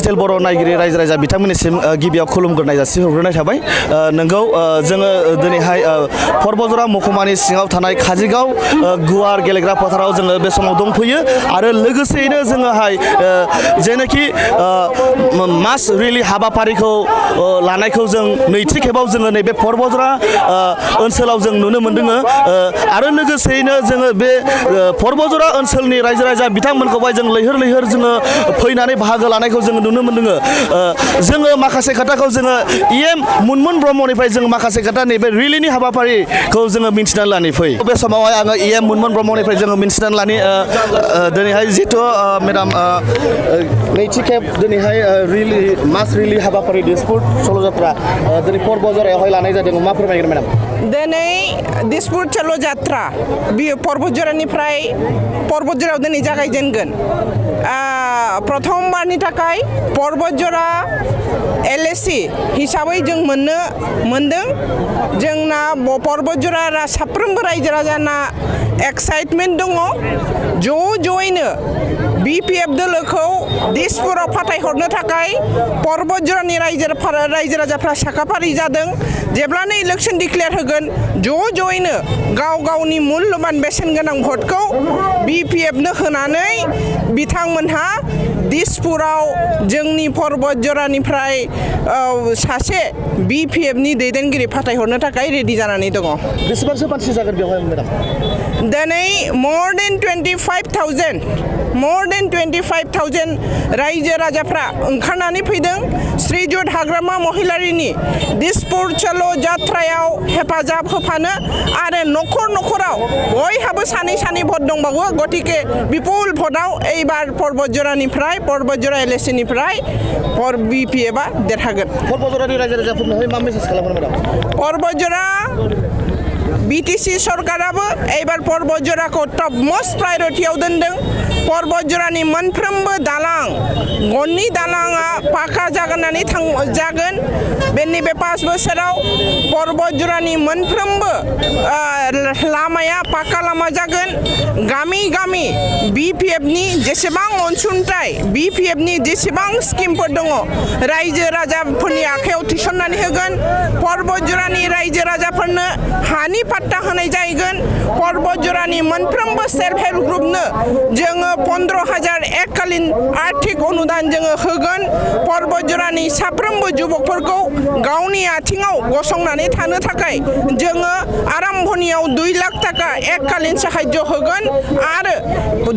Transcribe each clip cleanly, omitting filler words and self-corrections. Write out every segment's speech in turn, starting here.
Digital बर' नायगिरि रायजो राजा बिथांमोननिसिम गिबियाव खुलुमग्रोनाय जासिहरग्रोनाय थाबाय। नोंगौ जोङो दिनैहाय पर्बजरा महकुमानि सिङाव थानाय काजिगाव गुवार गेलेग्रा फोथाराव जोङो बे समाव दंफैयो आरो लोगोसेयैनो जोङोहाय जेनाखि मास रिलि हाबाफारिखौ लानायखौ जों नैथि खेबाव जोङो नैबे पर्बजरा ओनसोलाव जों नुनो मोन्दों आरो लोगोसेयैनो जोङो बे पर्बजरा ओनसोलनि रायजो राजा बिथांमोनखौहाय जों लैहोर लैहोर जोङो फैनानै बाहागो लानायखौ जोङो नुनो मोन्दों। जोङो माखासे खोथाखौ जोङो इएम मुनमुन ब्रह्मनिफ्राय जों माखासे खोथा नैबे रिलिनि हाबाफारिखौ जोङो मिन्थिनानै लानि फै बे समावहाय आङो इएम मुनमुन ब्रह्मनिफ्राय जोङो मिन्थिनानै लानि दिनैहाय जिथु मेडाम नैथि खेब दिनैहाय रिलि मास रिलि हाबाफारि दिसपुर सल'जात्रा दिनै पर्बजरायावहाय लानाय जादों मा फोरमायगोन मेडाम? दिनै दिसपुर सल' जात्रा बियो पर्बजरानिफ्राय पर्बजरायाव दिनै जागायजेनगोन। प्रथमबारनि थाखाय पर्बजरा एलएसि हिसाबै जों मोननो मोनदों। जोंना पर्बजरा साफ्रोमबो रायजो राजाना एक्साइटमेन्ट दङ। ज'यैनो बिपिएफ दोलोखौ दिसपुराव फाथायहरनो थाखाय पर्बजरानि रायजो राजाफ्रा साखाफारि जादों। जेब्लानो इलेक्सन डिक्लेयार होगोन ज'यैनो गाव गावनि मुल्यबान बेसेन गोनां भटखौ बिपिएफनो होनानै बिथांमोनहा दिसपुराव जोंनि पर्बजरानिफ्राय सासे बिपिएफनि दैदेनगिरि फाथायहरनो थाखाय रेडि जानानै दङ। बेसेबांसो मानसि जागोन बेवहाय मेडाम? दिनै more than 25,000 रायजो राजाफ्रा ओंखारनानै फैदों। श्रीजुत हाग्रामा महिलारिनि दिसपुर सल' जात्रायाव हेफाजाब होफानो आरो न'खराव बयहाबो सानै भट दंबावो। गतिके बिपुल भटआव एबार पर्बजरानिफ्राय पर्बजरा एलएसिनिफ्राय बिपिएफआ देरहागोन। पर्बजरानि रायजो राजाफोरनोहाय मा मेसेज खालामगोन मेडाम? पर्बजरा बिटिसि सरकाराबो एबार पर्बजराखौ टप मोस्ट प्रायरिटियाव दोनदों। पर्बजरानि मोनफ्रोमबो दालां गननि दालाङा पाका जागोन। बे नैबे 5 बोसोराव पर्बजरानि मोनफ्रोमबो लामाया पाका लामा जागोन। गामि बिपिएफनि जेसेबां अनसुंथाइ बिपिएफनि जेसेबां स्किमफोर दङ रायजो राजाफोरनि आखायाव थिसननानै होगोन। पर्बजरानि रायजो राजाफोरनो हानि पाट्टा होनाय जागोन। पर्बजरानि मोनफ्रोमबो सेल्फ हेल्प ग्रुपनो जोङो 15,000 एककालीन आर्थिक अनुदान जोङो होगोन। पर्बजरानि साफ्रोमबो जुबकफोरखौ गावनि आथिङाव गसंनानै थानो थाखाय जोङो आराम्भनियाव 2 लाख थाखा एककालीन साहाय्य होगोन आरो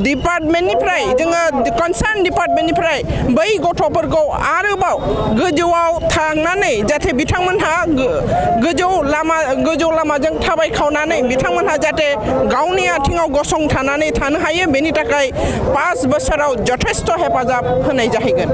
डिपार्टमेन्टनिफ्राय जोङो कनसार्न डिपार्टमेन्टनिफ्राय बै गथ'फोरखौ आरोबाव गोजौआव थांनानै जाहाथे बिथांमोनहा गोजौ लामाजों थाबायखावनानै बिथांमोनहा जाहाथे गावनि आथिङाव गसंथानानै थानो हायो बेनि थाखाय 5 बोसोराव जथेस्थ' हेफाजाब होनाय जाहैगोन।